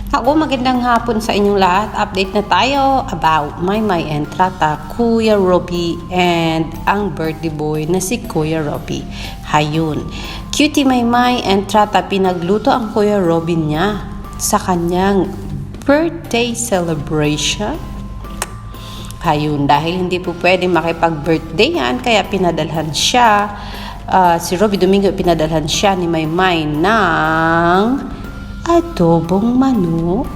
Ako, magandang hapon sa inyong lahat. Update na tayo about Maymay and Trata, Kuya Robby, and ang birthday boy na si Kuya Robby. Hayun. Cutie Maymay and Trata, pinagluto ang Kuya Robby niya sa kanyang birthday celebration. Hayun, dahil hindi po pwede makipag-birthday yan, kaya pinadalhan siya, si Robby Domingo, pinadalhan siya ni Maymay ng adobong manok.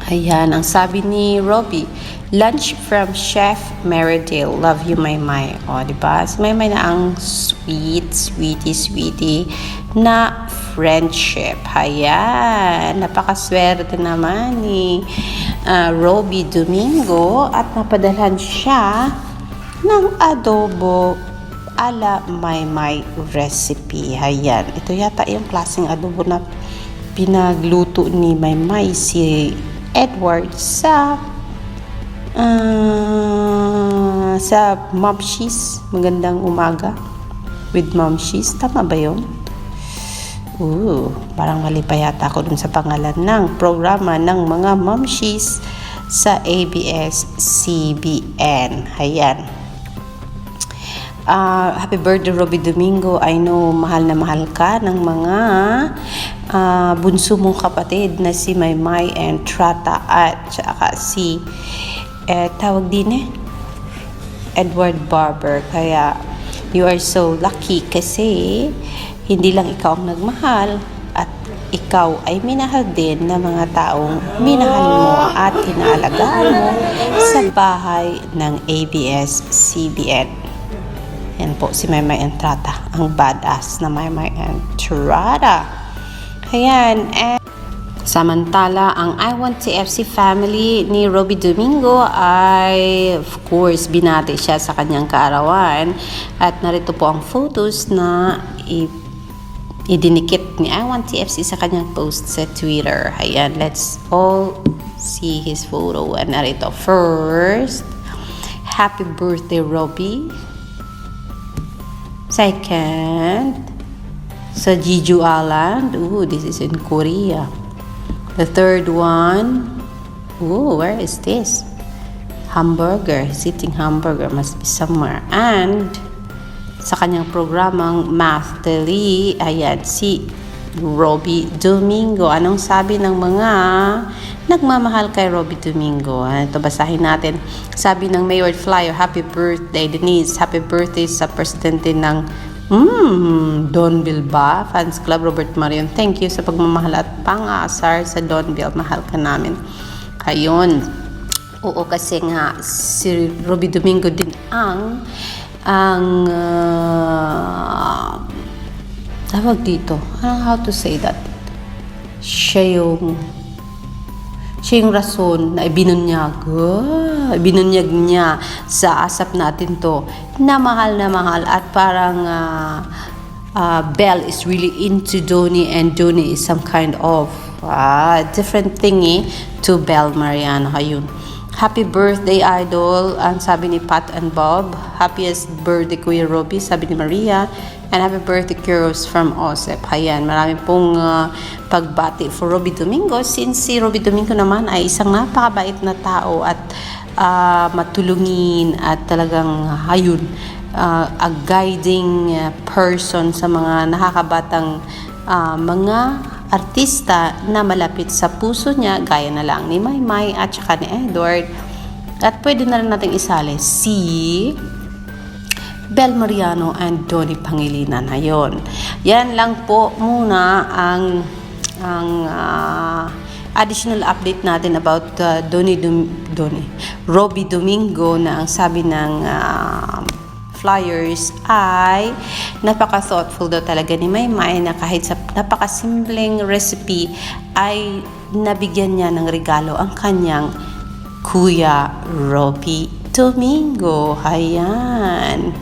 Ayan, ang sabi ni Robby, lunch from Chef Meredale. Love you, Maymay. O, diba? Si Maymay na ang sweetie na friendship. Ayan, napakaswerte naman ni Robby Domingo at napadalhan siya ng adobo ala Maymay recipe. Ayan, ito yata yung klaseng adobo na pinagluto ni Maymay si Edward sa Mom She's Magandang Umaga with Mom She's. Tama ba yun? Parang mali pa yata ako dun sa pangalan ng programa ng mga Mom She's sa ABS-CBN. Ayan. Happy birthday, Robby Domingo. I know mahal na mahal ka ng mga bunso mong kapatid na si Maymay and Trata at saka si tawag din Edward Barber. Kaya you are so lucky kasi hindi lang ikaw ang nagmahal at ikaw ay minahal din ng mga taong minahal mo at inaalagaan mo sa bahay ng ABS-CBN. Yan po si Maymay and Trata, ang badass na Maymay and Trata. Ayan, and samantala, ang I Want TFC family ni Robby Domingo ay, of course, binati siya sa kanyang kaarawan. At narito po ang photos na idinikit ni I Want TFC sa kanyang post sa Twitter. Ayan, let's all see his photo. And narito, first, happy birthday, Robby. Second, sa Jeju Island. This is in Korea. The third one, where is this? Hamburger. He's eating hamburger. Must be somewhere. And sa kanyang programang Math Daily, ayan, si Robby Domingo. Anong sabi ng mga nagmamahal kay Robby Domingo? Ito, basahin natin. Sabi ng Mayor Flyer, happy birthday, Denise. Happy birthday sa presidente ng Donville ba? Fans Club, Robert Marion. Thank you sa pagmamahal at pang-aasar sa Donville. Mahal ka namin. Ayun. Oo, kasi nga, si Robby Domingo din ang tawag dito. How to say that? Siya yung rason na ibinunyag niya sa asap natin to na mahal at parang Belle is really into Donnie and Donnie is some kind of different thingy to Belle Mariano. Ayun. Happy birthday, idol. Ang sabi ni Pat and Bob. Happiest birthday, Kuya Robby, sabi ni Maria. And happy birthday, Kuros from Osep. Ayan, marami pong pagbati for Robby Domingo since si Robby Domingo naman ay isang napakabait na tao at matulungin at talagang a guiding person sa mga nakakabatang mga artista na malapit sa puso niya, gaya na lang ni Maymay at saka ni Edward. At pwede na rin natin isali si Belle Mariano and Donnie Pangilinan. Ayon. Yan lang po muna ang additional update natin about Robby Domingo, na ang sabi ng Flyers ay napaka-thoughtful daw talaga ni Maymay, na kahit sa napakasimpleng recipe ay nabigyan niya ng regalo ang kanyang Kuya Robby Domingo. Ayan.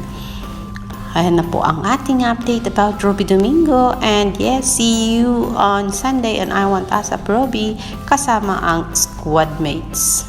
Ayan na po ang ating update about Robby Domingo. And yes, see you on Sunday and I Want Us Up Robby kasama ang squad mates.